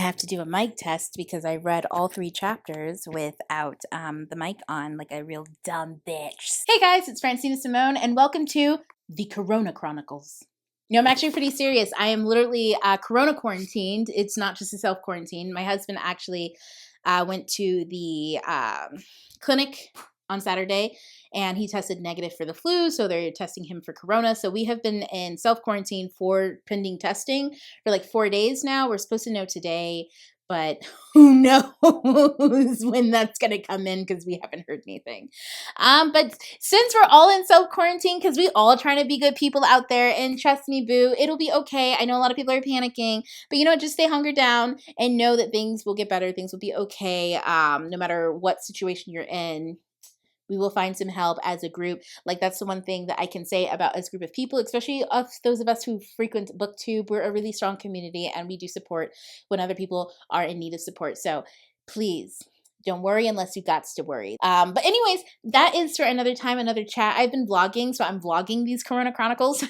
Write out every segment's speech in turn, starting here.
have to do a mic test because I read all 3 chapters without the mic on like a real dumb bitch. Hey guys, it's Francina Simone and welcome to the Corona Chronicles. You know, I'm actually pretty serious. I am literally Corona quarantined. It's not just a self-quarantine. My husband actually went to the clinic on Saturday and he tested negative for the flu, so they're testing him for corona. So we have been in self-quarantine for pending testing for like 4 days now. We're supposed to know today, but who knows when that's going to come in because we haven't heard anything. But since we're all in self-quarantine, because we all trying to be good people out there, and trust me, boo, it'll be okay. I know a lot of people are panicking, but you know, just stay hunkered down and know that things will get better. Things will be okay. No matter what situation you're in, we will find some help as a group. Like, that's the one thing that I can say about as a group of people, especially of those of us who frequent BookTube. We're a really strong community and we do support when other people are in need of support. So please don't worry unless you got to worry. But anyways, that is for another time, another chat. I've been vlogging, so I'm vlogging these Corona Chronicles.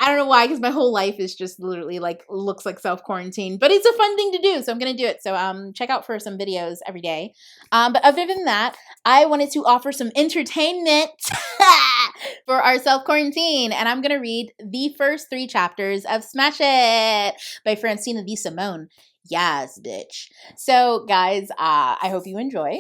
I don't know why, because my whole life is just literally like looks like self-quarantine, but it's a fun thing to do, so I'm going to do it. So check out for some videos every day. But other than that, I wanted to offer some entertainment for our self-quarantine, and I'm going to read the first 3 chapters of Smash It by Francina D. Simone. Yes, bitch. So guys, I hope you enjoy.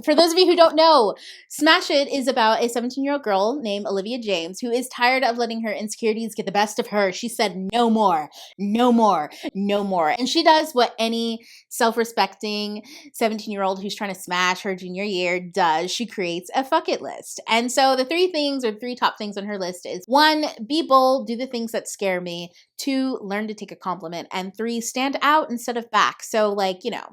For those of you who don't know, Smash It is about a 17-year-old girl named Olivia James who is tired of letting her insecurities get the best of her. She said, no more, no more, no more. And she does what any self-respecting 17-year-old who's trying to smash her junior year does. She creates a fuck it list. And so the 3 things, or 3 top things on her list is 1, be bold, do the things that scare me. 2, learn to take a compliment. And 3, stand out instead of back. So like, you know,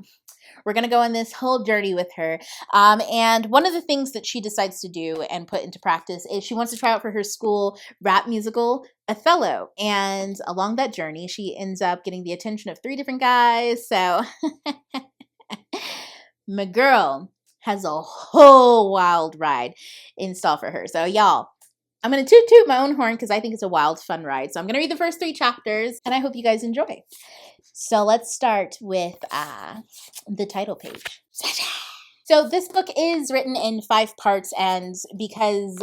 we're going to go on this whole journey with her. And one of the things that she decides to do and put into practice is she wants to try out for her school rap musical, Othello. And along that journey, she ends up getting the attention of 3 different guys. So my girl has a whole wild ride in store for her. So y'all, I'm going to toot my own horn because I think it's a wild, fun ride. So I'm going to read the first 3 chapters, and I hope you guys enjoy. So let's start with the title page. So this book is written in 5 parts, and because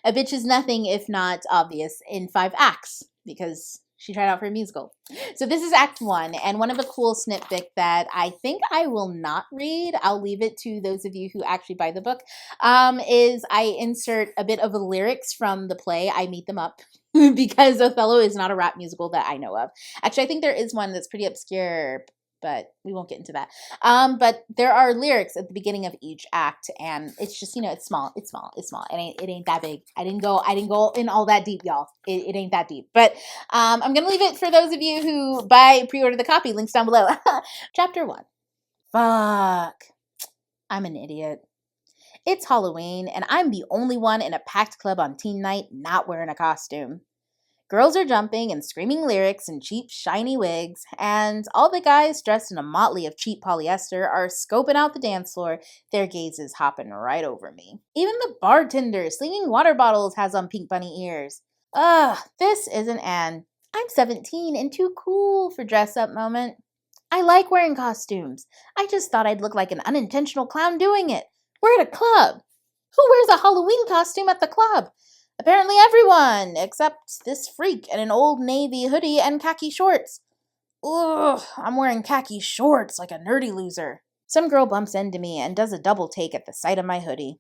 a bitch is nothing if not obvious, in 5 acts, because she tried out for a musical. So this is Act 1, and one of the cool snippet that I think I will not read, I'll leave it to those of you who actually buy the book, is I insert a bit of the lyrics from the play. I meet them up because Othello is not a rap musical that I know of. Actually, I think there is one that's pretty obscure, but we won't get into that. But there are lyrics at the beginning of each act, and it's just, you know, it's small. It ain't that big. I didn't go in all that deep, y'all. It ain't that deep. But I'm gonna leave it for those of you who pre-order the copy. Links down below. Chapter 1. Fuck. I'm an idiot. It's Halloween, and I'm the only one in a packed club on teen night not wearing a costume. Girls are jumping and screaming lyrics in cheap, shiny wigs, and all the guys dressed in a motley of cheap polyester are scoping out the dance floor, their gazes hopping right over me. Even the bartender slinging water bottles has on pink bunny ears. Ugh, this isn't an I'm 17 and too cool for dress-up moment. I like wearing costumes. I just thought I'd look like an unintentional clown doing it. We're at a club. Who wears a Halloween costume at the club? Apparently everyone, except this freak in an old navy hoodie and khaki shorts. Ugh, I'm wearing khaki shorts like a nerdy loser. Some girl bumps into me and does a double take at the sight of my hoodie.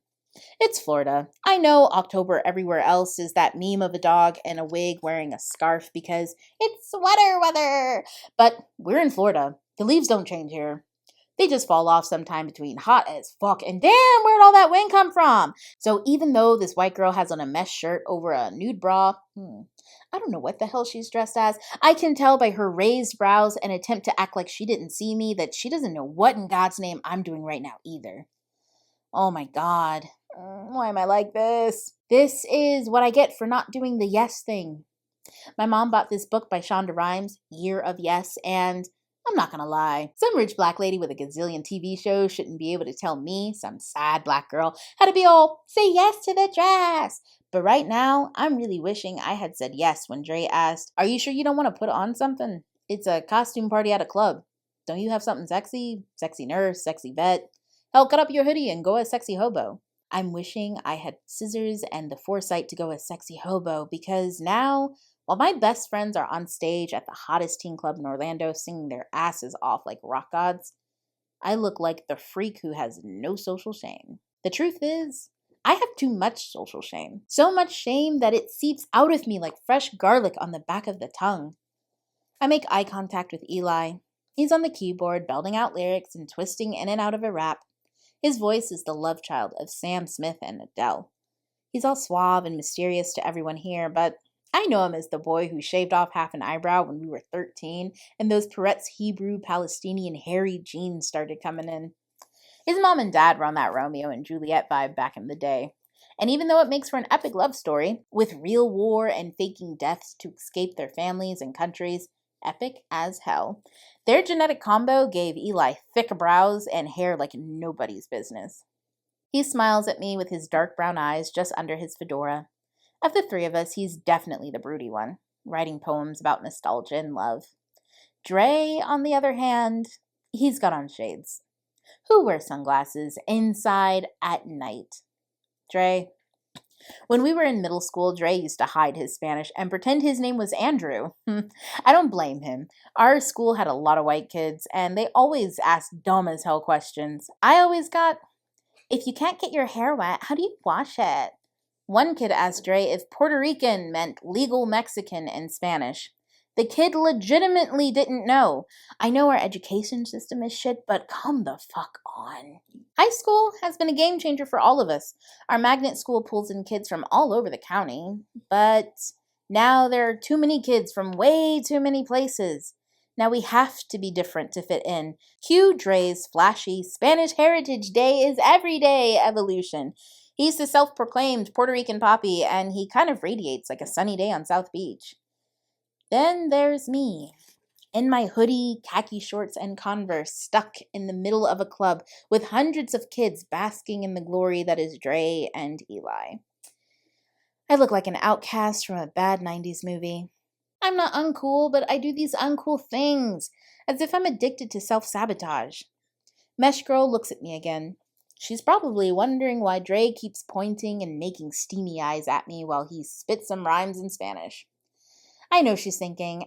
It's Florida. I know October everywhere else is that meme of a dog in a wig wearing a scarf because it's sweater weather. But we're in Florida. The leaves don't change here. They just fall off sometime between hot as fuck and damn, where'd all that wind come from? So even though this white girl has on a mesh shirt over a nude bra, I don't know what the hell she's dressed as. I can tell by her raised brows and attempt to act like she didn't see me that she doesn't know what in God's name I'm doing right now either. Oh my God. Why am I like this? This is what I get for not doing the yes thing. My mom bought this book by Shonda Rhimes, Year of Yes, and I'm not gonna lie, some rich black lady with a gazillion TV shows shouldn't be able to tell me, some sad black girl, how to be all, say yes to the dress. But right now, I'm really wishing I had said yes when Dre asked, are you sure you don't want to put on something? It's a costume party at a club. Don't you have something sexy? Sexy nurse, sexy vet? Hell, cut up your hoodie and go as sexy hobo. I'm wishing I had scissors and the foresight to go as sexy hobo because now, while my best friends are on stage at the hottest teen club in Orlando singing their asses off like rock gods, I look like the freak who has no social shame. The truth is, I have too much social shame. So much shame that it seeps out of me like fresh garlic on the back of the tongue. I make eye contact with Eli. He's on the keyboard, belting out lyrics and twisting in and out of a rap. His voice is the love child of Sam Smith and Adele. He's all suave and mysterious to everyone here, but I know him as the boy who shaved off half an eyebrow when we were 13 and those Peretz Hebrew Palestinian hairy jeans started coming in. His mom and dad were on that Romeo and Juliet vibe back in the day. And even though it makes for an epic love story, with real war and faking deaths to escape their families and countries, epic as hell, their genetic combo gave Eli thick brows and hair like nobody's business. He smiles at me with his dark brown eyes just under his fedora. Of the three of us, he's definitely the broody one, writing poems about nostalgia and love. Dre, on the other hand, he's got on shades. Who wears sunglasses inside at night? Dre. When we were in middle school, Dre used to hide his Spanish and pretend his name was Andrew. I don't blame him. Our school had a lot of white kids, and they always asked dumb as hell questions. I always got, if you can't get your hair wet, how do you wash it? One kid asked Dre if Puerto Rican meant legal Mexican in Spanish. The kid legitimately didn't know. I know our education system is shit, but come the fuck on. High school has been a game changer for all of us. Our magnet school pulls in kids from all over the county, but now there are too many kids from way too many places. Now we have to be different to fit in. Cue Dre's flashy Spanish Heritage Day is everyday evolution. He's the self-proclaimed Puerto Rican poppy, and he kind of radiates like a sunny day on South Beach. Then there's me, in my hoodie, khaki shorts, and Converse, stuck in the middle of a club with hundreds of kids basking in the glory that is Dre and Eli. I look like an outcast from a bad 90s movie. I'm not uncool, but I do these uncool things, as if I'm addicted to self-sabotage. Mesh Girl looks at me again. She's probably wondering why Dre keeps pointing and making steamy eyes at me while he spits some rhymes in Spanish. I know she's thinking,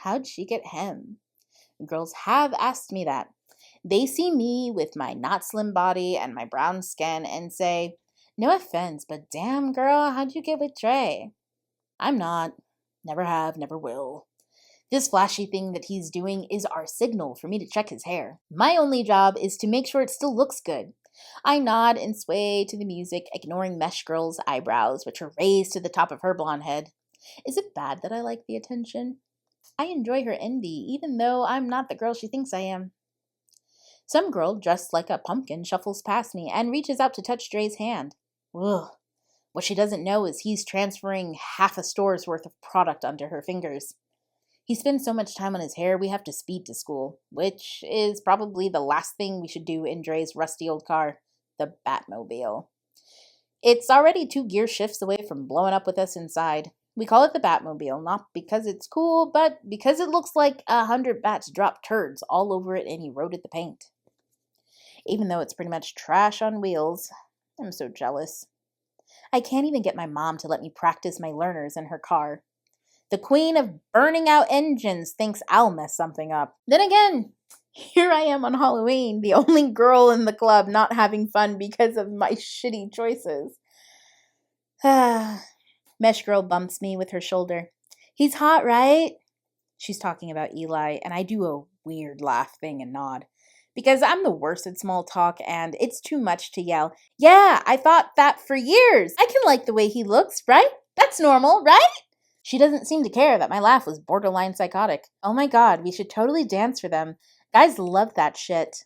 how'd she get him? Girls have asked me that. They see me with my not slim body and my brown skin and say, no offense, but damn girl, how'd you get with Dre? I'm not. Never have, never will. This flashy thing that he's doing is our signal for me to check his hair. My only job is to make sure it still looks good. I nod and sway to the music, ignoring Mesh Girl's eyebrows, which are raised to the top of her blonde head. Is it bad that I like the attention? I enjoy her envy, even though I'm not the girl she thinks I am. Some girl dressed like a pumpkin shuffles past me and reaches out to touch Dre's hand. Ugh. What she doesn't know is he's transferring half a store's worth of product onto her fingers. He spends so much time on his hair, we have to speed to school, which is probably the last thing we should do in Dre's rusty old car, the Batmobile. It's already 2 gear shifts away from blowing up with us inside. We call it the Batmobile, not because it's cool, but because it looks like 100 bats dropped turds all over it and eroded the paint. Even though it's pretty much trash on wheels, I'm so jealous. I can't even get my mom to let me practice my learners in her car. The queen of burning out engines thinks I'll mess something up. Then again, here I am on Halloween, the only girl in the club not having fun because of my shitty choices. Mesh Girl bumps me with her shoulder. He's hot, right? She's talking about Eli, and I do a weird laugh thing and nod. Because I'm the worst at small talk, and it's too much to yell, yeah, I thought that for years. I can like the way he looks, right? That's normal, right? She doesn't seem to care that my laugh was borderline psychotic. Oh my god, we should totally dance for them. Guys love that shit.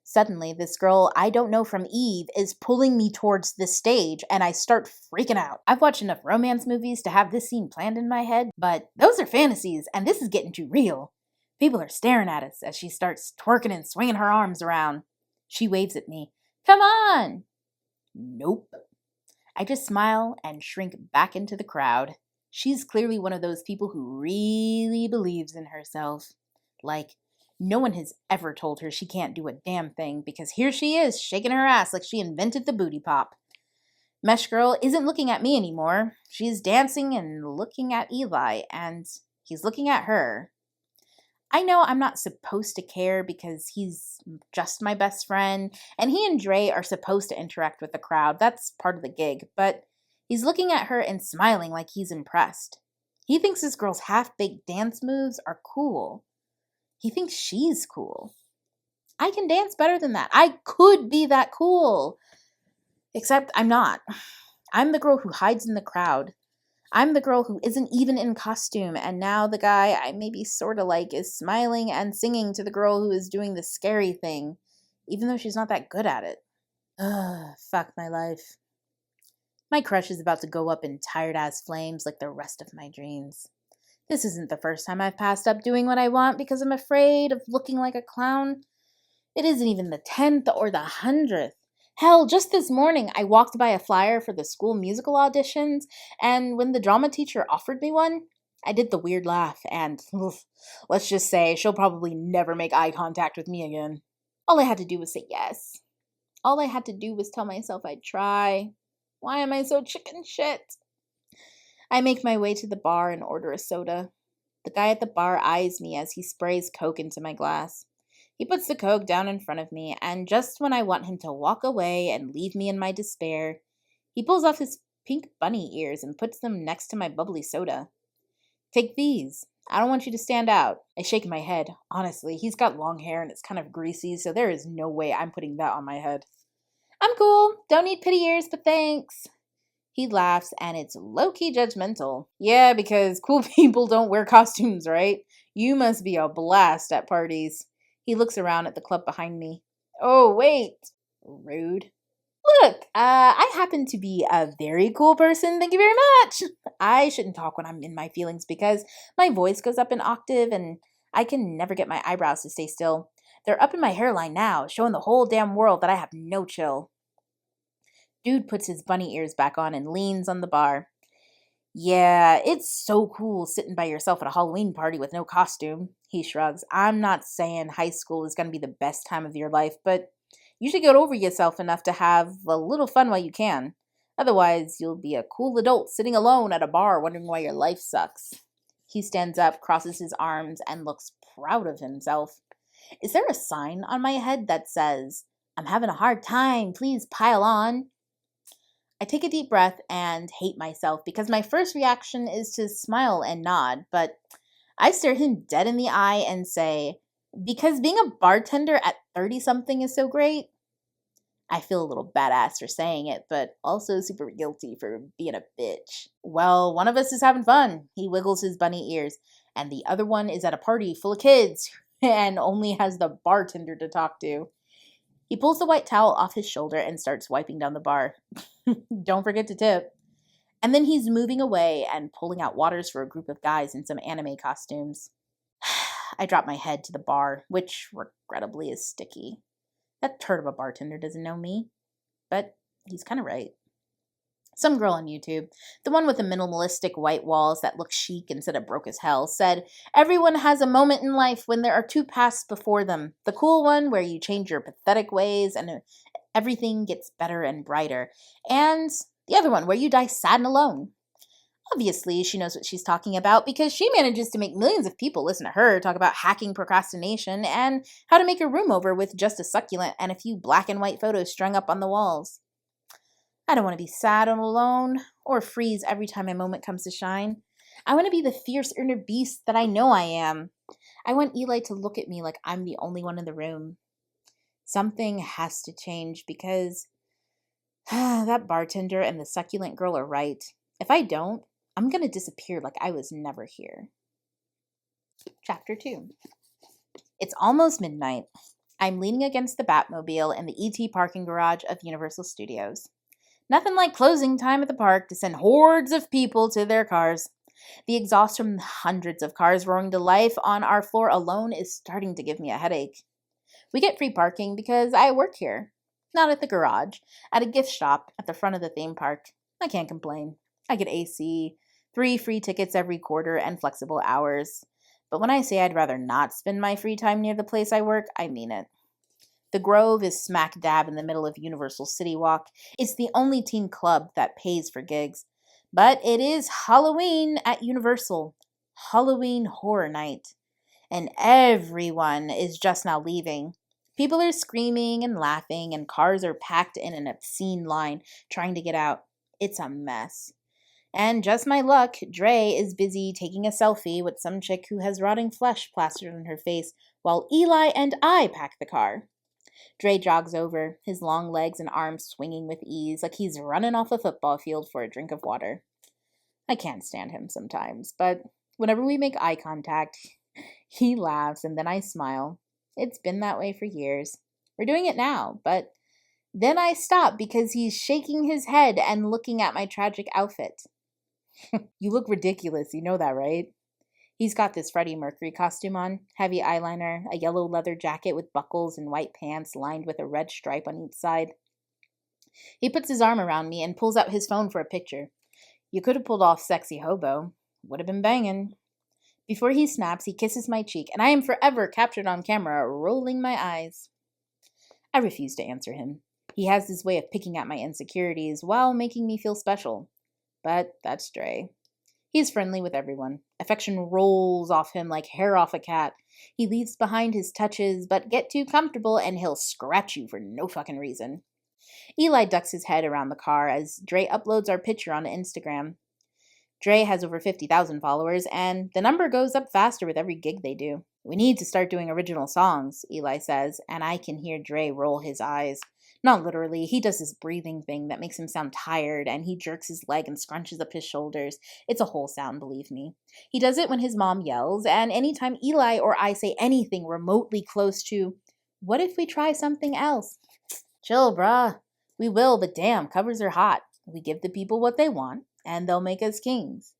Suddenly, this girl I don't know from Eve is pulling me towards the stage, and I start freaking out. I've watched enough romance movies to have this scene planned in my head, but those are fantasies, and this is getting too real. People are staring at us as she starts twerking and swinging her arms around. She waves at me. Come on! Nope. I just smile and shrink back into the crowd. She's clearly one of those people who really believes in herself. Like, no one has ever told her she can't do a damn thing, because here she is, shaking her ass like she invented the booty pop. Mesh Girl isn't looking at me anymore. She's dancing and looking at Eli, and he's looking at her. I know I'm not supposed to care because he's just my best friend, and he and Dre are supposed to interact with the crowd. That's part of the gig, but he's looking at her and smiling like he's impressed. He thinks this girl's half-baked dance moves are cool. He thinks she's cool. I can dance better than that. I could be that cool. Except I'm not. I'm the girl who hides in the crowd. I'm the girl who isn't even in costume, and now the guy I maybe sorta like is smiling and singing to the girl who is doing the scary thing, even though she's not that good at it. Ugh, fuck my life. My crush is about to go up in tired-ass flames like the rest of my dreams. This isn't the first time I've passed up doing what I want because I'm afraid of looking like a clown. It isn't even the 10th or the 100th. Hell, just this morning, I walked by a flyer for the school musical auditions, and when the drama teacher offered me one, I did the weird laugh, and let's just say she'll probably never make eye contact with me again. All I had to do was say yes. All I had to do was tell myself I'd try. Why am I so chicken shit? I make my way to the bar and order a soda. The guy at the bar eyes me as he sprays Coke into my glass. He puts the Coke down in front of me, and just when I want him to walk away and leave me in my despair, he pulls off his pink bunny ears and puts them next to my bubbly soda. Take these. I don't want you to stand out. I shake my head. Honestly, he's got long hair and it's kind of greasy, so there is no way I'm putting that on my head. I'm cool. Don't need pity ears, but thanks. He laughs, and it's low-key judgmental. Yeah, because cool people don't wear costumes, right? You must be a blast at parties. He looks around at the club behind me. Oh, wait. Rude. Look, I happen to be a very cool person. Thank you very much. I shouldn't talk when I'm in my feelings because my voice goes up an octave and I can never get my eyebrows to stay still. They're up in my hairline now, showing the whole damn world that I have no chill. Dude puts his bunny ears back on and leans on the bar. Yeah, it's so cool sitting by yourself at a Halloween party with no costume. He shrugs. I'm not saying high school is going to be the best time of your life, but you should get over yourself enough to have a little fun while you can. Otherwise, you'll be a cool adult sitting alone at a bar wondering why your life sucks. He stands up, crosses his arms, and looks proud of himself. Is there a sign on my head that says, "I'm having a hard time, please pile on"? I take a deep breath and hate myself because my first reaction is to smile and nod, but I stare him dead in the eye and say, because being a bartender at 30-something is so great. I feel a little badass for saying it, but also super guilty for being a bitch. Well, one of us is having fun. He wiggles his bunny ears, and the other one is at a party full of kids and only has the bartender to talk to. He pulls the white towel off his shoulder and starts wiping down the bar. Don't forget to tip. And then he's moving away and pulling out waters for a group of guys in some anime costumes. I drop my head to the bar, which regrettably is sticky. That turd of a bartender doesn't know me, but he's kind of right. Some girl on YouTube, the one with the minimalistic white walls that look chic instead of broke as hell, said, everyone has a moment in life when there are two paths before them. The cool one where you change your pathetic ways and everything gets better and brighter. And the other one where you die sad and alone. Obviously, she knows what she's talking about because she manages to make millions of people listen to her talk about hacking procrastination and how to make a room over with just a succulent and a few black and white photos strung up on the walls. I don't want to be sad and alone or freeze every time a moment comes to shine. I want to be the fierce inner beast that I know I am. I want Eli to look at me like I'm the only one in the room. Something has to change because that bartender and the succulent girl are right. If I don't, I'm going to disappear like I was never here. Chapter 2. It's almost midnight. I'm leaning against the Batmobile in the ET parking garage of Universal Studios. Nothing like closing time at the park to send hordes of people to their cars. The exhaust from hundreds of cars roaring to life on our floor alone is starting to give me a headache. We get free parking because I work here. Not at the garage, at a gift shop at the front of the theme park. I can't complain. I get AC, 3 free tickets every quarter, and flexible hours. But when I say I'd rather not spend my free time near the place I work, I mean it. The Grove is smack dab in the middle of Universal City Walk. It's the only teen club that pays for gigs. But it is Halloween at Universal. Halloween Horror Night. And everyone is just now leaving. People are screaming and laughing, and cars are packed in an obscene line trying to get out. It's a mess. And just my luck, Dre is busy taking a selfie with some chick who has rotting flesh plastered on her face, while Eli and I pack the car. Dre jogs over, his long legs and arms swinging with ease, like he's running off a football field for a drink of water. I can't stand him sometimes, but whenever we make eye contact, he laughs and then I smile. It's been that way for years. We're doing it now, but then I stop because he's shaking his head and looking at my tragic outfit. You look ridiculous, you know that, right? He's got this Freddie Mercury costume on, heavy eyeliner, a yellow leather jacket with buckles and white pants lined with a red stripe on each side. He puts his arm around me and pulls out his phone for a picture. You could have pulled off sexy hobo. Would have been banging. Before he snaps, he kisses my cheek, and I am forever captured on camera, rolling my eyes. I refuse to answer him. He has this way of picking at my insecurities while making me feel special. But that's Dre. He's friendly with everyone. Affection rolls off him like hair off a cat. He leaves behind his touches, but get too comfortable and he'll scratch you for no fucking reason. Eli ducks his head around the car as Dre uploads our picture onto Instagram. Dre has over 50,000 followers, and the number goes up faster with every gig they do. We need to start doing original songs, Eli says, and I can hear Dre roll his eyes. Not literally, he does this breathing thing that makes him sound tired, and he jerks his leg and scrunches up his shoulders. It's a whole sound, believe me. He does it when his mom yells, and anytime Eli or I say anything remotely close to, "What if we try something else?" Chill, bruh. We will, but damn, covers are hot. We give the people what they want, and they'll make us kings.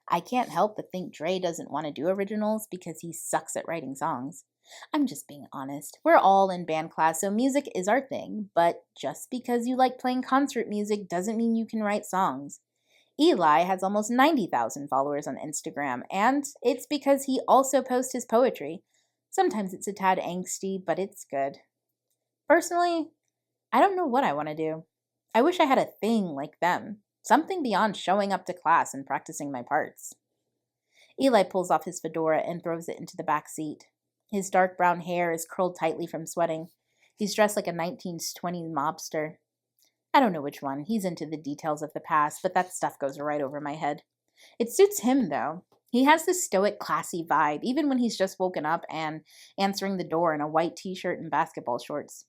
I can't help but think Dre doesn't want to do originals because he sucks at writing songs. I'm just being honest. We're all in band class, so music is our thing, but just because you like playing concert music doesn't mean you can write songs. Eli has almost 90,000 followers on Instagram, and it's because he also posts his poetry. Sometimes it's a tad angsty, but it's good. Personally, I don't know what I want to do. I wish I had a thing like them. Something beyond showing up to class and practicing my parts. Eli pulls off his fedora and throws it into the back seat. His dark brown hair is curled tightly from sweating. He's dressed like a 1920s mobster. I don't know which one. He's into the details of the past, but that stuff goes right over my head. It suits him, though. He has this stoic, classy vibe, even when he's just woken up and answering the door in a white t-shirt and basketball shorts.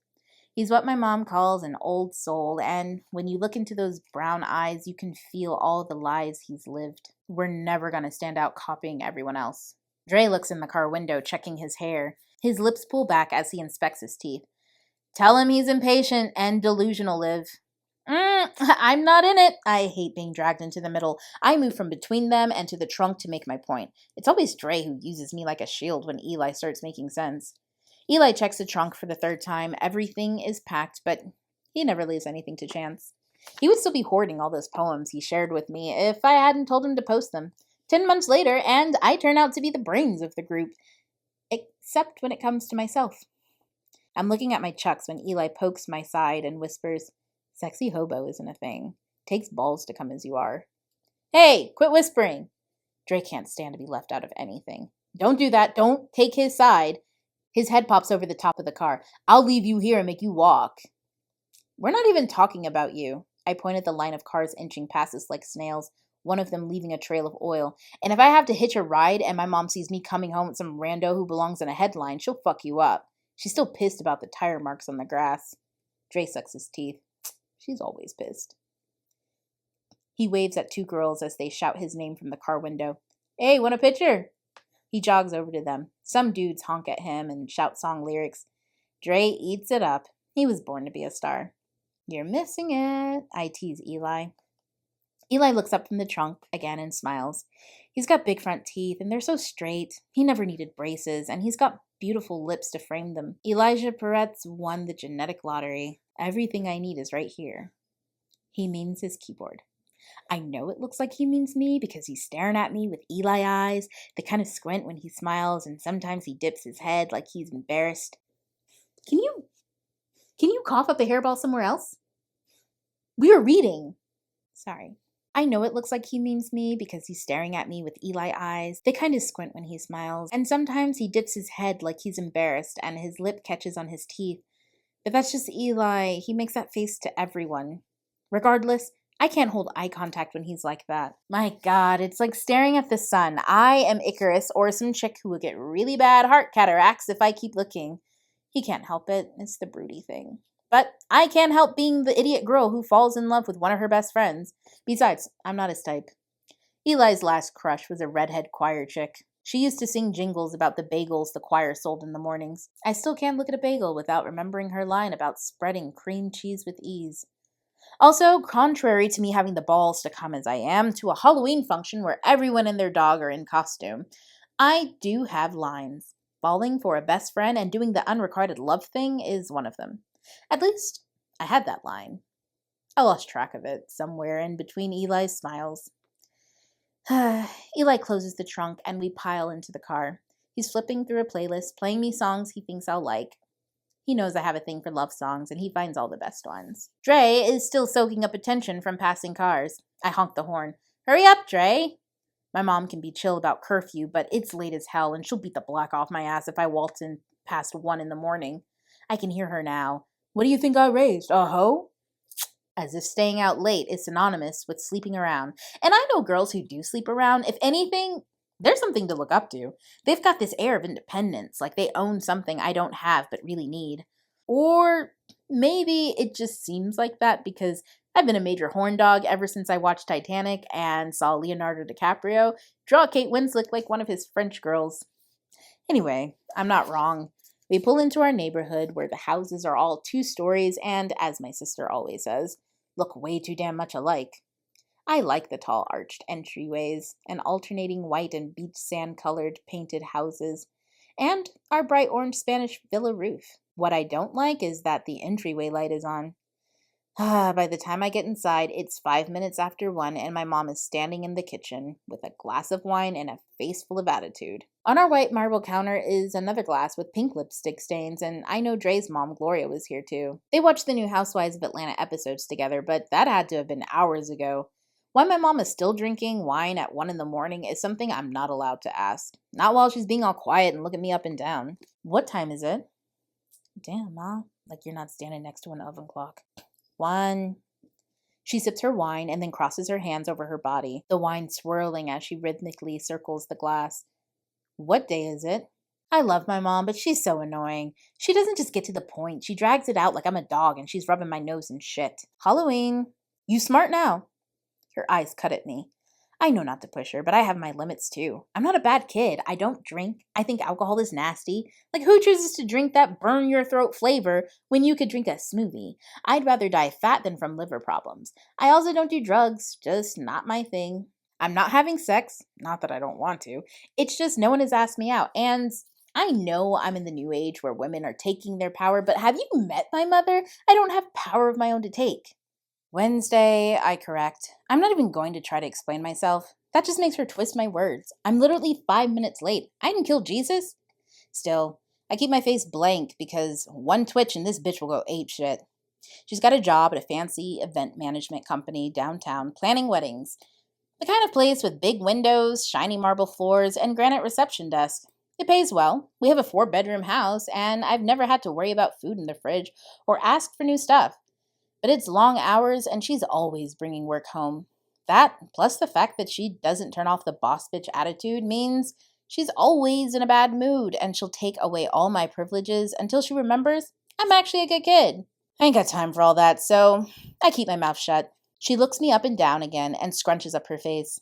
He's what my mom calls an old soul, and when you look into those brown eyes, you can feel all the lives he's lived. We're never going to stand out copying everyone else. Dre looks in the car window, checking his hair. His lips pull back as he inspects his teeth. Tell him he's impatient and delusional, Liv. I'm not in it. I hate being dragged into the middle. I move from between them and to the trunk to make my point. It's always Dre who uses me like a shield when Eli starts making sense. Eli checks the trunk for the third time. Everything is packed, but he never leaves anything to chance. He would still be hoarding all those poems he shared with me if I hadn't told him to post them. 10 months later, and I turn out to be the brains of the group. Except when it comes to myself. I'm looking at my chucks when Eli pokes my side and whispers, "Sexy hobo isn't a thing. Takes balls to come as you are." Hey, quit whispering. Dre can't stand to be left out of anything. Don't do that. Don't take his side. His head pops over the top of the car. I'll leave you here and make you walk. We're not even talking about you. I point at the line of cars inching past us like snails, one of them leaving a trail of oil. And if I have to hitch a ride and my mom sees me coming home with some rando who belongs in a headline, she'll fuck you up. She's still pissed about the tire marks on the grass. Dre sucks his teeth. She's always pissed. He waves at two girls as they shout his name from the car window. Hey, want a picture? He jogs over to them. Some dudes honk at him and shout song lyrics. Dre eats it up. He was born to be a star. You're missing it, I tease Eli. Eli looks up from the trunk again and smiles. He's got big front teeth, and they're so straight. He never needed braces, and he's got beautiful lips to frame them. Elijah Peretz won the genetic lottery. Everything I need is right here. He means his keyboard. I know it looks like he means me because he's staring at me with Eli eyes. They kind of squint when he smiles, and sometimes he dips his head like he's embarrassed. Can you cough up a hairball somewhere else? We are reading. Sorry. I know it looks like he means me because he's staring at me with Eli eyes. They kind of squint when he smiles, and sometimes he dips his head like he's embarrassed and his lip catches on his teeth. But that's just Eli. He makes that face to everyone. Regardless, I can't hold eye contact when he's like that. My God, it's like staring at the sun. I am Icarus or some chick who will get really bad heart cataracts if I keep looking. He can't help it. It's the broody thing. But I can't help being the idiot girl who falls in love with one of her best friends. Besides, I'm not his type. Eli's last crush was a redhead choir chick. She used to sing jingles about the bagels the choir sold in the mornings. I still can't look at a bagel without remembering her line about spreading cream cheese with ease. Also, contrary to me having the balls to come as I am to a Halloween function where everyone and their dog are in costume, I do have lines. Falling for a best friend and doing the unrequited love thing is one of them. At least, I had that line. I lost track of it somewhere in between Eli's smiles. Eli closes the trunk and we pile into the car. He's flipping through a playlist, playing me songs he thinks I'll like. He knows I have a thing for love songs and he finds all the best ones. Dre is still soaking up attention from passing cars. I honk the horn. Hurry up, Dre! My mom can be chill about curfew, but it's late as hell and she'll beat the black off my ass if I waltz in past 1 in the morning. I can hear her now. What do you think I raised, a hoe? As if staying out late is synonymous with sleeping around. And I know girls who do sleep around. If anything, there's something to look up to. They've got this air of independence, like they own something I don't have but really need. Or maybe it just seems like that because I've been a major horn dog ever since I watched Titanic and saw Leonardo DiCaprio draw Kate Winslet like one of his French girls. Anyway, I'm not wrong. We pull into our neighborhood where the houses are all 2 stories and, as my sister always says, look way too damn much alike. I like the tall arched entryways and alternating white and beach sand colored painted houses, and our bright orange Spanish villa roof. What I don't like is that the entryway light is on. By the time I get inside, it's 5 minutes after 1 and my mom is standing in the kitchen with a glass of wine and a face full of attitude. On our white marble counter is another glass with pink lipstick stains, and I know Dre's mom, Gloria, was here too. They watched the new Housewives of Atlanta episodes together, but that had to have been hours ago. Why my mom is still drinking wine at 1 in the morning is something I'm not allowed to ask. Not while she's being all quiet and looking me up and down. What time is it? Damn, Ma. Like you're not standing next to an oven clock. 1. She sips her wine and then crosses her hands over her body, the wine swirling as she rhythmically circles the glass. What day is it? I love my mom, but she's so annoying. She doesn't just get to the point. She drags it out like I'm a dog and she's rubbing my nose and shit. Halloween. You smart now. Her eyes cut at me. I know not to push her, but I have my limits too. I'm not a bad kid. I don't drink. I think alcohol is nasty. Like, who chooses to drink that burn your throat flavor when you could drink a smoothie? I'd rather die fat than from liver problems. I also don't do drugs. Just not my thing. I'm not having sex. Not that I don't want to. It's just no one has asked me out. And I know I'm in the new age where women are taking their power, but have you met my mother? I don't have power of my own to take. Wednesday, I correct. I'm not even going to try to explain myself. That just makes her twist my words. I'm literally 5 minutes late. I didn't kill Jesus. Still, I keep my face blank because one twitch and this bitch will go apeshit. She's got a job at a fancy event management company downtown planning weddings. The kind of place with big windows, shiny marble floors, and granite reception desk. It pays well. We have a 4-bedroom house, and I've never had to worry about food in the fridge or ask for new stuff. But it's long hours, and she's always bringing work home. That, plus the fact that she doesn't turn off the boss bitch attitude, means she's always in a bad mood, and she'll take away all my privileges until she remembers I'm actually a good kid. I ain't got time for all that, so I keep my mouth shut. She looks me up and down again and scrunches up her face.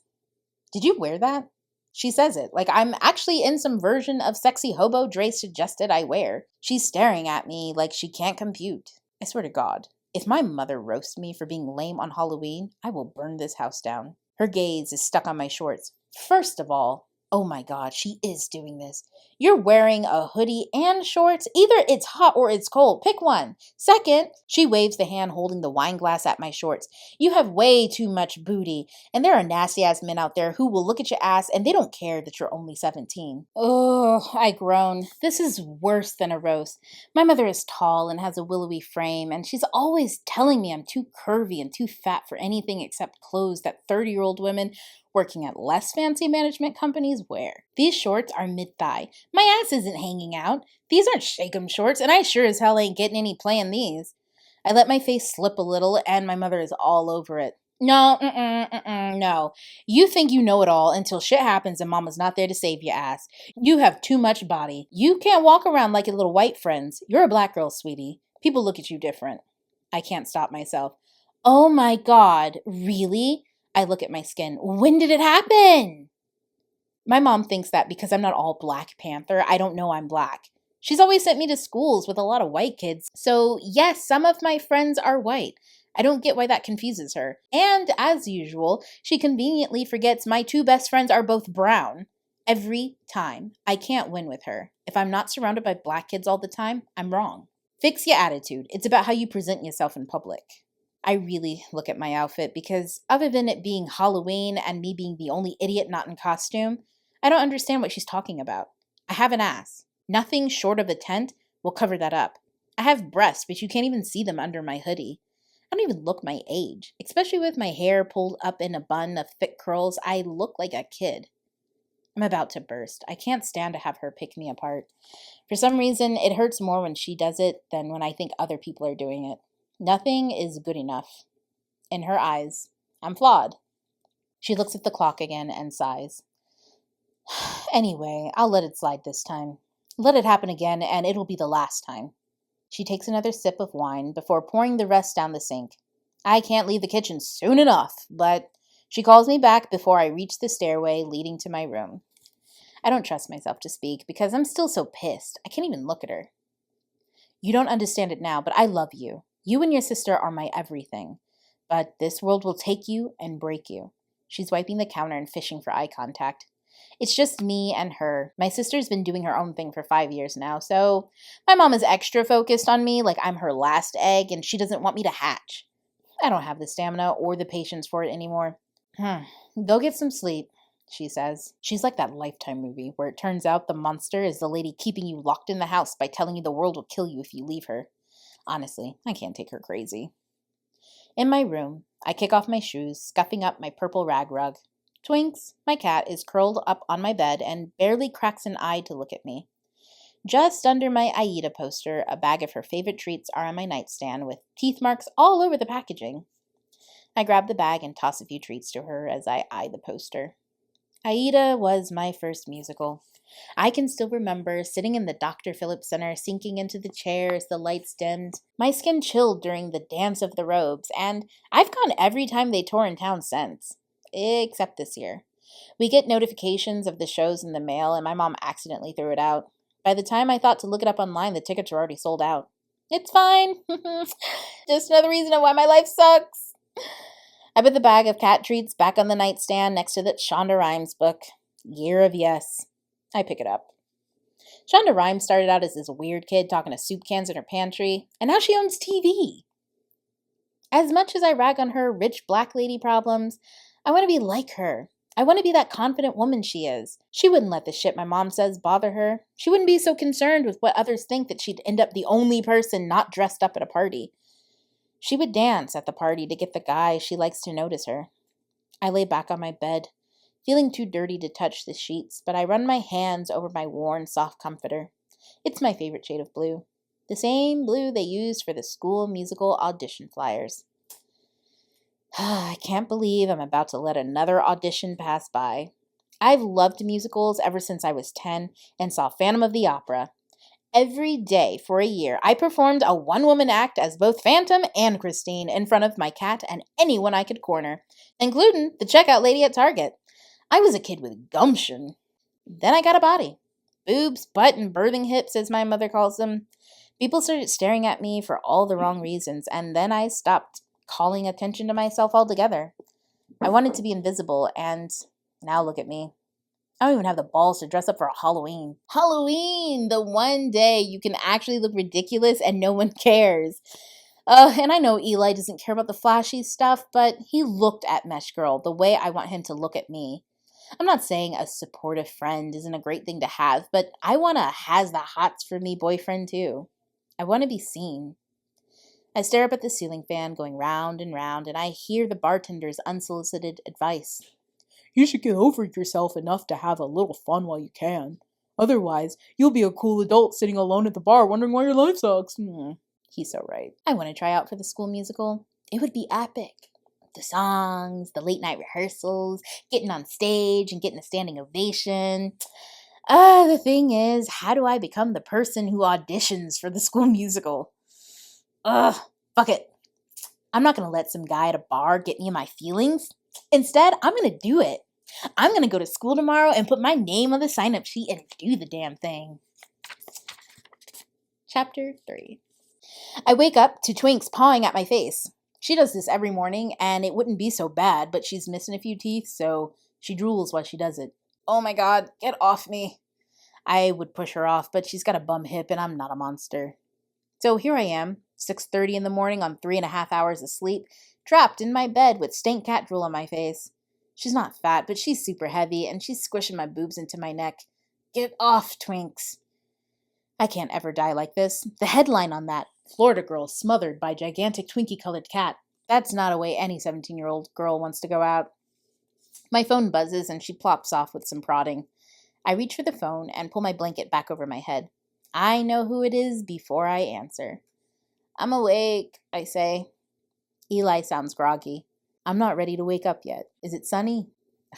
Did you wear that? She says it like I'm actually in some version of sexy hobo Dre suggested I wear. She's staring at me like she can't compute. I swear to God. If my mother roasts me for being lame on Halloween, I will burn this house down. Her gaze is stuck on my shorts. First of all, Oh my God, she is doing this. You're wearing a hoodie and shorts. Either it's hot or it's cold. Pick one. Second, she waves the hand holding the wine glass at my shorts. You have way too much booty. And there are nasty ass men out there who will look at your ass and they don't care that you're only 17. Oh, I groan. This is worse than a roast. My mother is tall and has a willowy frame, and she's always telling me I'm too curvy and too fat for anything except clothes that 30-year-old women working at less fancy management companies wear. These shorts are mid-thigh. My ass isn't hanging out. These aren't shake-em shorts, and I sure as hell ain't getting any play in these. I let my face slip a little, and my mother is all over it. No, no. You think you know it all until shit happens and mama's not there to save your ass. You have too much body. You can't walk around like your little white friends. You're a black girl, sweetie. People look at you different. I can't stop myself. Oh my God, really? I look at my skin. When did it happen? My mom thinks that because I'm not all Black Panther, I don't know I'm black. She's always sent me to schools with a lot of white kids. So yes, some of my friends are white. I don't get why that confuses her. And as usual, she conveniently forgets my two best friends are both brown. Every time. I can't win with her. If I'm not surrounded by black kids all the time, I'm wrong. Fix your attitude. It's about how you present yourself in public. I really look at my outfit because other than it being Halloween and me being the only idiot not in costume, I don't understand what she's talking about. I have an ass. Nothing short of a tent will cover that up. I have breasts, but you can't even see them under my hoodie. I don't even look my age. Especially with my hair pulled up in a bun of thick curls, I look like a kid. I'm about to burst. I can't stand to have her pick me apart. For some reason, it hurts more when she does it than when I think other people are doing it. Nothing is good enough. In her eyes, I'm flawed. She looks at the clock again and sighs. Anyway, I'll let it slide this time. Let it happen again, and it'll be the last time. She takes another sip of wine before pouring the rest down the sink. I can't leave the kitchen soon enough, but she calls me back before I reach the stairway leading to my room. I don't trust myself to speak because I'm still so pissed. I can't even look at her. You don't understand it now, but I love you. You and your sister are my everything. But this world will take you and break you. She's wiping the counter and fishing for eye contact. It's just me and her. My sister's been doing her own thing for 5 years now, so my mom is extra focused on me like I'm her last egg and she doesn't want me to hatch. I don't have the stamina or the patience for it anymore. Go get some sleep, she says. She's like that Lifetime movie where it turns out the monster is the lady keeping you locked in the house by telling you the world will kill you if you leave her. Honestly, I can't take her crazy. In my room, I kick off my shoes, scuffing up my purple rag rug. Twinks, my cat, is curled up on my bed and barely cracks an eye to look at me. Just under my Aida poster, a bag of her favorite treats are on my nightstand with teeth marks all over the packaging. I grab the bag and toss a few treats to her as I eye the poster. Aida was my first musical. I can still remember sitting in the Dr. Phillips Center, sinking into the chair as the lights dimmed. My skin chilled during the dance of the robes, and I've gone every time they tour in town since. Except this year. We get notifications of the shows in the mail, and my mom accidentally threw it out. By the time I thought to look it up online, the tickets were already sold out. It's fine. Just another reason of why my life sucks. I put the bag of cat treats back on the nightstand next to that Shonda Rhimes book, Year of Yes. I pick it up. Shonda Rhimes started out as this weird kid talking to soup cans in her pantry, and now she owns TV. As much as I rag on her rich black lady problems, I want to be like her. I want to be that confident woman she is. She wouldn't let the shit my mom says bother her. She wouldn't be so concerned with what others think that she'd end up the only person not dressed up at a party. She would dance at the party to get the guy she likes to notice her. I lay back on my bed, feeling too dirty to touch the sheets, but I run my hands over my worn, soft comforter. It's my favorite shade of blue. The same blue they used for the school musical audition flyers. I can't believe I'm about to let another audition pass by. I've loved musicals ever since I was 10 and saw Phantom of the Opera. Every day for a year, I performed a one-woman act as both Phantom and Christine in front of my cat and anyone I could corner, including the checkout lady at Target. I was a kid with gumption. Then I got a body. Boobs, butt, and birthing hips, as my mother calls them. People started staring at me for all the wrong reasons, and then I stopped calling attention to myself altogether. I wanted to be invisible, and now look at me. I don't even have the balls to dress up for Halloween. Halloween! The one day you can actually look ridiculous and no one cares. And I know Eli doesn't care about the flashy stuff, but he looked at Mesh Girl the way I want him to look at me. I'm not saying a supportive friend isn't a great thing to have, but I want a has the hots for me boyfriend too. I want to be seen. I stare up at the ceiling fan going round, and I hear the bartender's unsolicited advice. You should get over yourself enough to have a little fun while you can. Otherwise, you'll be a cool adult sitting alone at the bar wondering why your life sucks. He's so right. I want to try out for the school musical. It would be epic. The songs, the late night rehearsals, getting on stage and getting a standing ovation. The thing is, how do I become the person who auditions for the school musical? Fuck it. I'm not going to let some guy at a bar get me in my feelings. Instead, I'm going to do it. I'm going to go to school tomorrow and put my name on the sign-up sheet and do the damn thing. Chapter 3. I wake up to Twinks pawing at my face. She does this every morning, and it wouldn't be so bad, but she's missing a few teeth, so she drools while she does it. Oh my god, get off me. I would push her off, but she's got a bum hip, and I'm not a monster. So here I am, 6:30 in the morning on 3.5 hours of sleep, trapped in my bed with stank cat drool on my face. She's not fat, but she's super heavy, and she's squishing my boobs into my neck. Get off, Twinks. I can't ever die like this. The headline on that, Florida girl smothered by gigantic Twinkie-colored cat. That's not a way any 17-year-old girl wants to go out. My phone buzzes, and she plops off with some prodding. I reach for the phone and pull my blanket back over my head. I know who it is before I answer. I'm awake, I say. Eli sounds groggy. I'm not ready to wake up yet. Is it sunny?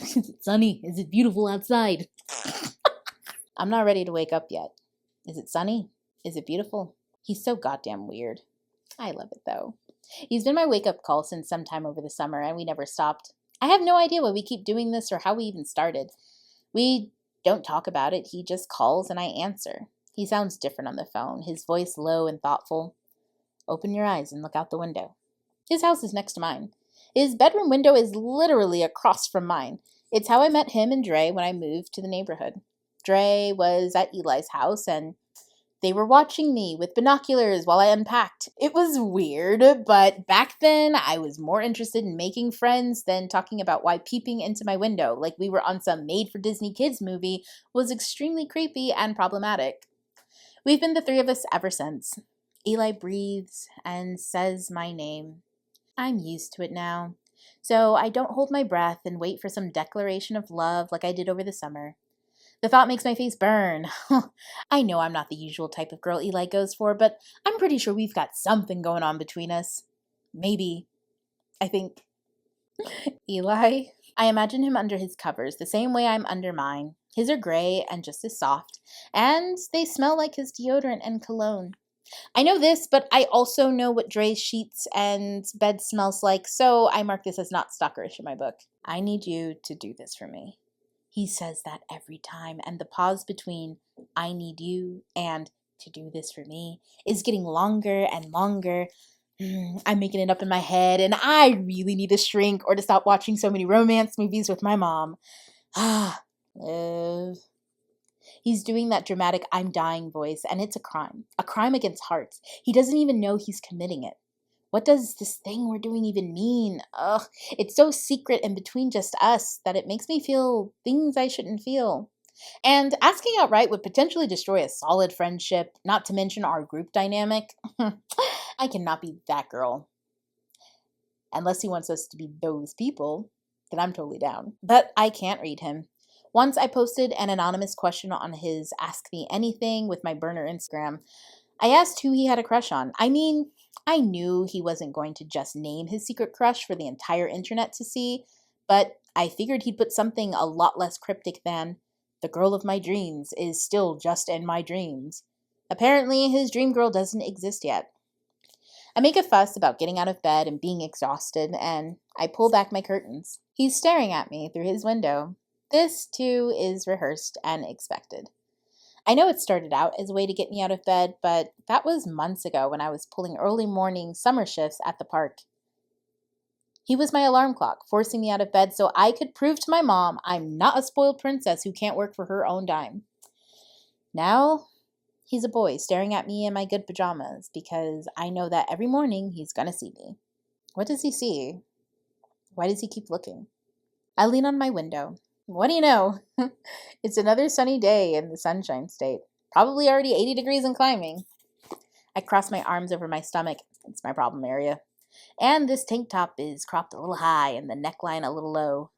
Is it sunny? Is it beautiful outside? I'm not ready to wake up yet. Is it sunny? Is it beautiful? He's so goddamn weird. I love it, though. He's been my wake-up call since sometime over the summer, and we never stopped. I have no idea why we keep doing this or how we even started. We don't talk about it. He just calls, and I answer. He sounds different on the phone, his voice low and thoughtful. Open your eyes and look out the window. His house is next to mine. His bedroom window is literally across from mine. It's how I met him and Dre when I moved to the neighborhood. Dre was at Eli's house, and they were watching me with binoculars while I unpacked. It was weird, but back then I was more interested in making friends than talking about why peeping into my window like we were on some made-for-Disney kids movie was extremely creepy and problematic. We've been the three of us ever since. Eli breathes and says my name. I'm used to it now, so I don't hold my breath and wait for some declaration of love like I did over the summer. The thought makes my face burn. I know I'm not the usual type of girl Eli goes for, but I'm pretty sure we've got something going on between us. Maybe. I think. Eli? I imagine him under his covers, the same way I'm under mine. His are gray and just as soft, and they smell like his deodorant and cologne. I know this, but I also know what Dre's sheets and bed smells like, so I mark this as not stalkerish in my book. I need you to do this for me. He says that every time, and the pause between I need you and to do this for me is getting longer and longer. I'm making it up in my head, and I really need a shrink or to stop watching so many romance movies with my mom. Live. He's doing that dramatic I'm dying voice, and it's a crime against hearts. He doesn't even know he's committing it. What does this thing we're doing even mean? Ugh, it's so secret and between just us that it makes me feel things I shouldn't feel. And asking outright would potentially destroy a solid friendship, not to mention our group dynamic. I cannot be that girl. Unless he wants us to be those people, then I'm totally down. But I can't read him. Once I posted an anonymous question on his Ask Me Anything with my burner Instagram. I asked who he had a crush on. I mean, I knew he wasn't going to just name his secret crush for the entire internet to see, but I figured he'd put something a lot less cryptic than, the girl of my dreams is still just in my dreams. Apparently, his dream girl doesn't exist yet. I make a fuss about getting out of bed and being exhausted, and I pull back my curtains. He's staring at me through his window. This, too, is rehearsed and expected. I know it started out as a way to get me out of bed, but that was months ago when I was pulling early morning summer shifts at the park. He was my alarm clock, forcing me out of bed so I could prove to my mom I'm not a spoiled princess who can't work for her own dime. Now, he's a boy staring at me in my good pajamas because I know that every morning he's gonna see me. What does he see? Why does he keep looking? I lean on my window. What do you know? It's another sunny day in the Sunshine State. Probably already 80 degrees and climbing. I cross my arms over my stomach. It's my problem area. And this tank top is cropped a little high and the neckline a little low.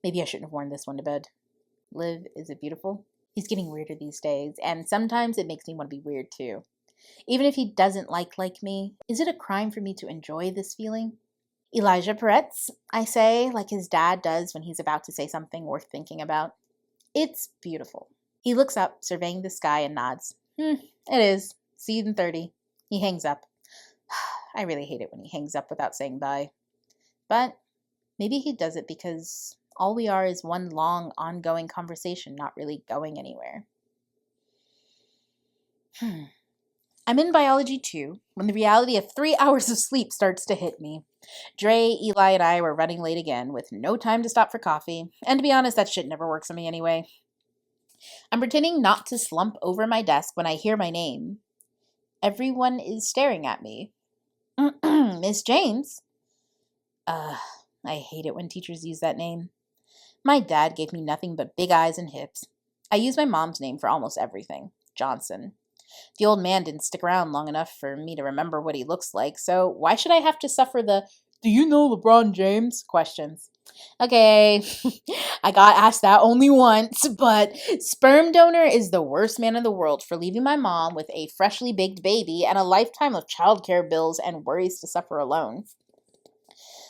Maybe I shouldn't have worn this one to bed. Liv, is it beautiful? He's getting weirder these days, and sometimes it makes me want to be weird too. Even if he doesn't like me, is it a crime for me to enjoy this feeling? Elijah Peretz, I say, like his dad does when he's about to say something worth thinking about. It's beautiful. He looks up, surveying the sky, and nods. It is. See you in 30. He hangs up. I really hate it when he hangs up without saying bye. But maybe he does it because all we are is one long, ongoing conversation not really going anywhere. I'm in biology 2 when the reality of 3 hours of sleep starts to hit me. Dre, Eli, and I were running late again with no time to stop for coffee. And to be honest, that shit never works on me anyway. I'm pretending not to slump over my desk when I hear my name. Everyone is staring at me. Miss James? I hate it when teachers use that name. My dad gave me nothing but big eyes and hips. I use my mom's name for almost everything. Johnson. The old man didn't stick around long enough for me to remember what he looks like, so why should I have to suffer the, "Do you know LeBron James?" questions? Okay, I got asked that only once, but sperm donor is the worst man in the world for leaving my mom with a freshly baked baby and a lifetime of childcare bills and worries to suffer alone.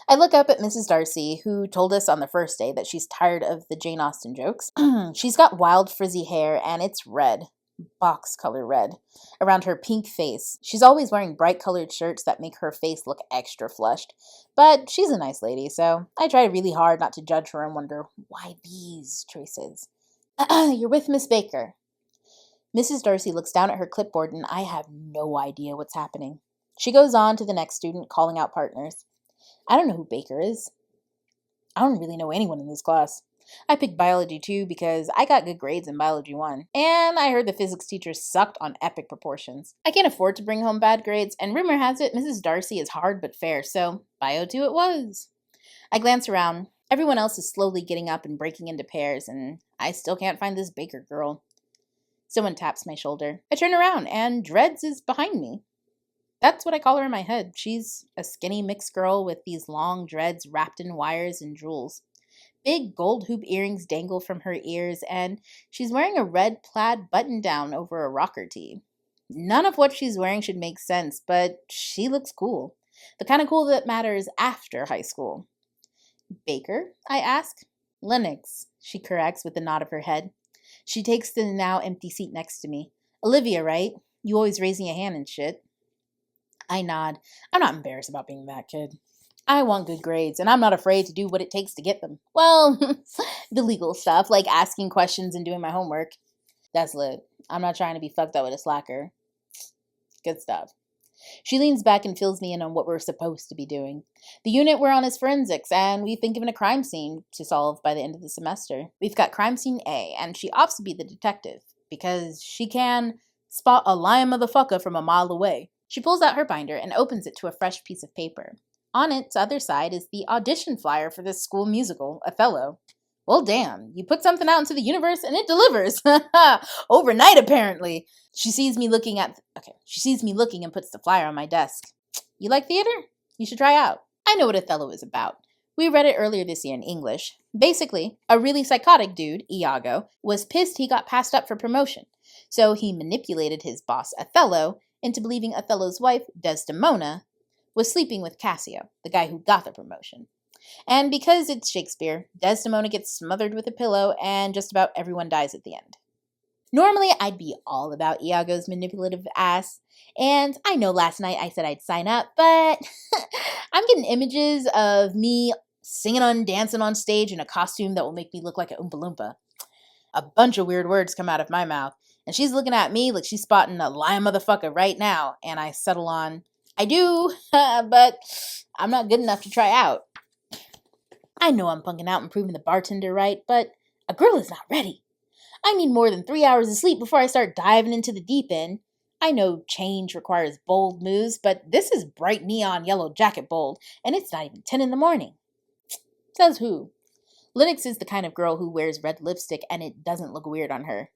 I look up at Mrs. Darcy, who told us on the first day that she's tired of the Jane Austen jokes. She's got wild frizzy hair, and it's red. Box color red. Around her pink face. She's always wearing bright colored shirts that make her face look extra flushed. But she's a nice lady, so I try really hard not to judge her and wonder, why these choices? You're with Miss Baker. Mrs. Darcy looks down at her clipboard, and I have no idea what's happening. She goes on to the next student, calling out partners. I don't know who Baker is. I don't really know anyone in this class. I picked biology 2 because I got good grades in biology 1, and I heard the physics teacher sucked on epic proportions. I can't afford to bring home bad grades, and rumor has it Mrs. Darcy is hard but fair, so bio 2 it was. I glance around. Everyone else is slowly getting up and breaking into pairs, and I still can't find this Baker girl. Someone taps my shoulder. I turn around, and Dreads is behind me. That's what I call her in my head. She's a skinny mixed girl with these long dreads wrapped in wires and jewels. Big gold hoop earrings dangle from her ears, and she's wearing a red plaid button-down over a rocker tee. None of what she's wearing should make sense, but she looks cool. The kind of cool that matters after high school. Baker? I ask. Lennox, she corrects with a nod of her head. She takes the now empty seat next to me. Olivia, right? You always raising a hand and shit. I nod. I'm not embarrassed about being that kid. I want good grades, and I'm not afraid to do what it takes to get them. Well, the legal stuff, like asking questions and doing my homework. That's lit. I'm not trying to be fucked up with a slacker. Good stuff. She leans back and fills me in on what we're supposed to be doing. The unit we're on is forensics, and we've been given a crime scene to solve by the end of the semester. We've got crime scene A, and she opts to be the detective, because she can spot a lying motherfucker from a mile away. She pulls out her binder and opens it to a fresh piece of paper. On its other side is the audition flyer for this school musical, Othello. Well, damn, you put something out into the universe and it delivers. Overnight, apparently. She sees me looking and puts the flyer on my desk. You like theater? You should try out. I know what Othello is about. We read it earlier this year in English. Basically, a really psychotic dude, Iago, was pissed he got passed up for promotion. So he manipulated his boss, Othello, into believing Othello's wife, Desdemona, was sleeping with Cassio, the guy who got the promotion. And because it's Shakespeare, Desdemona gets smothered with a pillow and just about everyone dies at the end. Normally, I'd be all about Iago's manipulative ass, and I know last night I said I'd sign up, but I'm getting images of me singing and dancing on stage in a costume that will make me look like an Oompa Loompa. A bunch of weird words come out of my mouth, and she's looking at me like she's spotting a lying motherfucker right now, and I settle on, I do, but I'm not good enough to try out. I know I'm punking out and proving the bartender right, but a girl is not ready. I need more than 3 hours of sleep before I start diving into the deep end. I know change requires bold moves, but this is bright neon yellow jacket bold, and it's not even 10 in the morning. Says who? Lennox is the kind of girl who wears red lipstick and it doesn't look weird on her.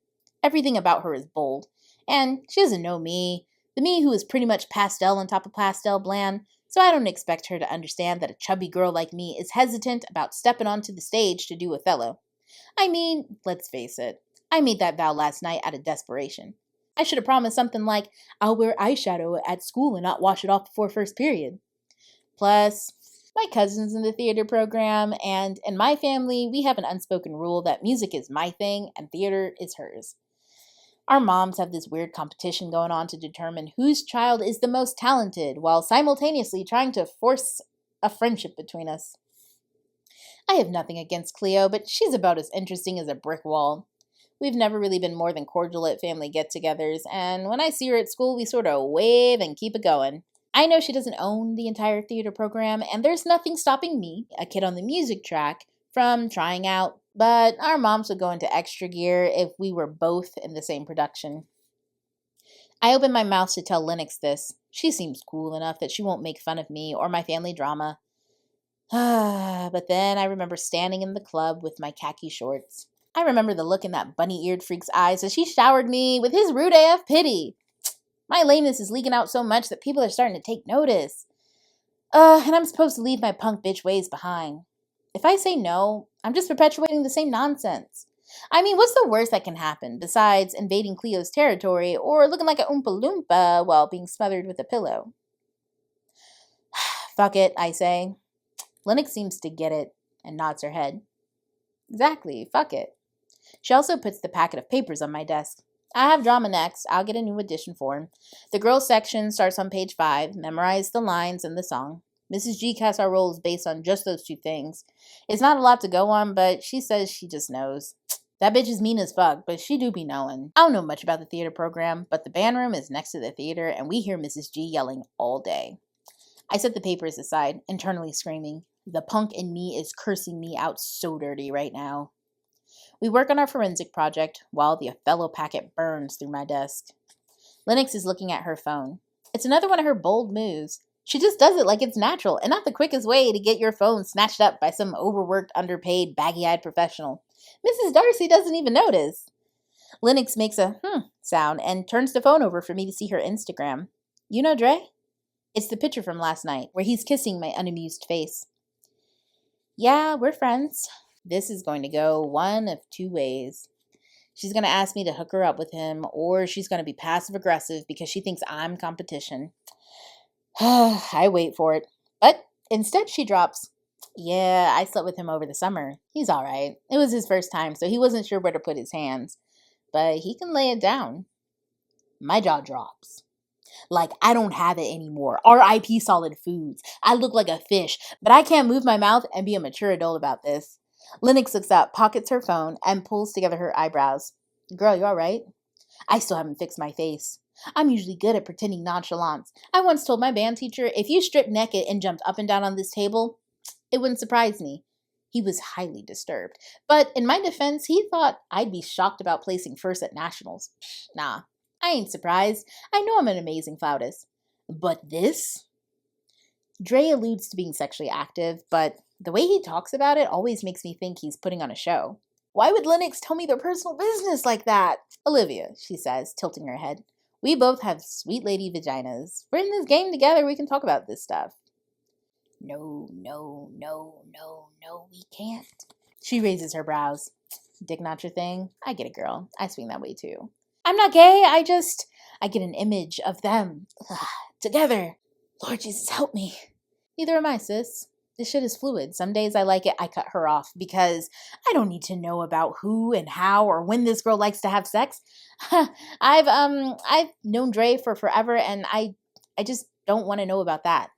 Everything about her is bold, and she doesn't know me, the me who is pretty much pastel on top of pastel bland, so I don't expect her to understand that a chubby girl like me is hesitant about stepping onto the stage to do Othello. I mean, let's face it, I made that vow last night out of desperation. I should have promised something like, I'll wear eyeshadow at school and not wash it off before first period. Plus, my cousin's in the theater program, and in my family, we have an unspoken rule that music is my thing and theater is hers. Our moms have this weird competition going on to determine whose child is the most talented, while simultaneously trying to force a friendship between us. I have nothing against Cleo, but she's about as interesting as a brick wall. We've never really been more than cordial at family get-togethers, and when I see her at school, we sort of wave and keep it going. I know she doesn't own the entire theater program, and there's nothing stopping me, a kid on the music track, from trying out, but our moms would go into extra gear if we were both in the same production. I open my mouth to tell Lennox this. She seems cool enough that she won't make fun of me or my family drama. But then I remember standing in the club with my khaki shorts. I remember the look in that bunny-eared freak's eyes as he showered me with his rude AF pity. My lameness is leaking out so much that people are starting to take notice. And I'm supposed to leave my punk bitch ways behind. If I say no, I'm just perpetuating the same nonsense. I mean, what's the worst that can happen besides invading Cleo's territory or looking like a Oompa Loompa while being smothered with a pillow? Fuck it, I say. Lennox seems to get it and nods her head. Exactly, fuck it. She also puts the packet of papers on my desk. I have drama next. I'll get a new edition form. The girls section starts on page 5. Memorize the lines and the song. Mrs. G casts our roles based on just those 2 things. It's not a lot to go on, but she says she just knows. That bitch is mean as fuck, but she do be knowing. I don't know much about the theater program, but the band room is next to the theater, and we hear Mrs. G yelling all day. I set the papers aside, internally screaming. The punk in me is cursing me out so dirty right now. We work on our forensic project while the Othello packet burns through my desk. Lennox is looking at her phone. It's another one of her bold moves. She just does it like it's natural and not the quickest way to get your phone snatched up by some overworked, underpaid, baggy-eyed professional. Mrs. Darcy doesn't even notice. Lennox makes a sound and turns the phone over for me to see her Instagram. You know Dre? It's the picture from last night where he's kissing my unamused face. Yeah, we're friends. This is going to go one of 2 ways. She's going to ask me to hook her up with him, or she's going to be passive-aggressive because she thinks I'm competition. I wait for it. But instead she drops, yeah, I slept with him over the summer. He's all right. It was his first time, so he wasn't sure where to put his hands. But he can lay it down. My jaw drops. Like, I don't have it anymore. R.I.P. solid foods. I look like a fish, but I can't move my mouth and be a mature adult about this. Lennox looks up, pockets her phone, and pulls together her eyebrows. Girl, you all right? I still haven't fixed my face. I'm usually good at pretending nonchalance. I once told my band teacher, if you stripped naked and jumped up and down on this table, it wouldn't surprise me. He was highly disturbed. But in my defense, he thought I'd be shocked about placing first at nationals. Nah, I ain't surprised. I know I'm an amazing flautist. But this? Dre alludes to being sexually active, but the way he talks about it always makes me think he's putting on a show. Why would Lennox tell me their personal business like that? Olivia, she says, tilting her head. We both have sweet lady vaginas. We're in this game together. We can talk about this stuff. No, we can't. She raises her brows. Dick not your thing? I get it, girl. I swing that way too. I'm not gay. I get an image of them together. Lord Jesus, help me. Neither am I, sis. This shit is fluid. Some days I like it, I cut her off because I don't need to know about who and how or when this girl likes to have sex. I've known Dre for forever and I just don't want to know about that.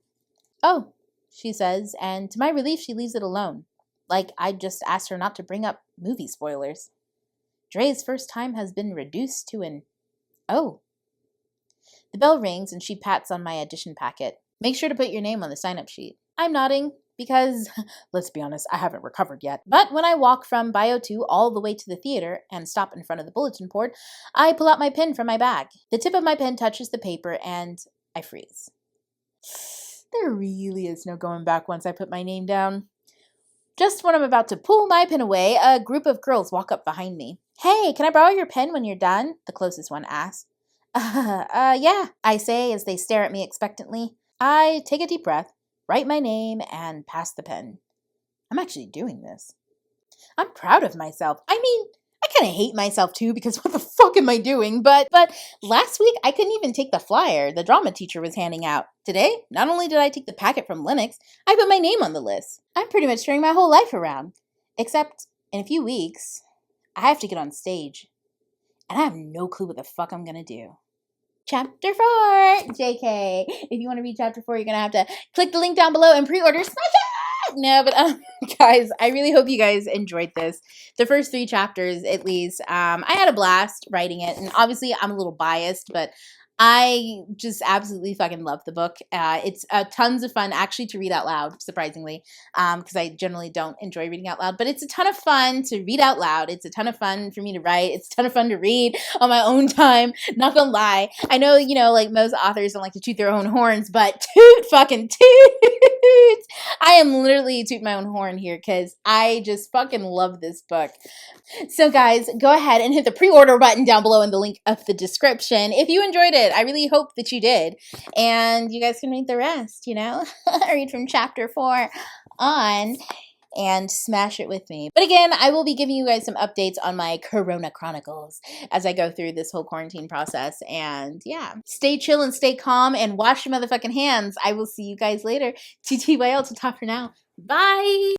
Oh, she says, and to my relief she leaves it alone. Like I just asked her not to bring up movie spoilers. Dre's first time has been reduced to an oh. The bell rings and she pats on my audition packet. Make sure to put your name on the sign-up sheet. I'm nodding because, let's be honest, I haven't recovered yet. But when I walk from Bio 2 all the way to the theater and stop in front of the bulletin board, I pull out my pen from my bag. The tip of my pen touches the paper and I freeze. There really is no going back once I put my name down. Just when I'm about to pull my pen away, a group of girls walk up behind me. Hey, can I borrow your pen when you're done? The closest one asks. Yeah, I say as they stare at me expectantly. I take a deep breath, write my name, and pass the pen. I'm actually doing this. I'm proud of myself. I mean, I kind of hate myself too because what the fuck am I doing? But last week I couldn't even take the flyer the drama teacher was handing out. Today, not only did I take the packet from Linux, I put my name on the list. I'm pretty much turning my whole life around. Except in a few weeks, I have to get on stage. And I have no clue what the fuck I'm gonna do. Chapter 4, JK. If you want to read Chapter 4, you're going to have to click the link down below and pre-order. Smash it! No, but guys, I really hope you guys enjoyed this. The first 3 chapters, at least. I had a blast writing it, and obviously I'm a little biased, but I just absolutely fucking love the book. It's tons of fun, actually, to read out loud, surprisingly, because I generally don't enjoy reading out loud. But it's a ton of fun to read out loud. It's a ton of fun for me to write. It's a ton of fun to read on my own time. Not gonna lie. I know, you know, like most authors don't like to toot their own horns, but toot fucking toot! I am literally tooting my own horn here because I just fucking love this book. So guys, go ahead and hit the pre-order button down below in the link of the description if you enjoyed it. I really hope that you did. And you guys can read the rest, you know? Read from chapter 4 on and smash it with me. But again, I will be giving you guys some updates on my Corona Chronicles as I go through this whole quarantine process. And yeah, stay chill and stay calm and wash your motherfucking hands. I will see you guys later. TTYL to top for now. Bye!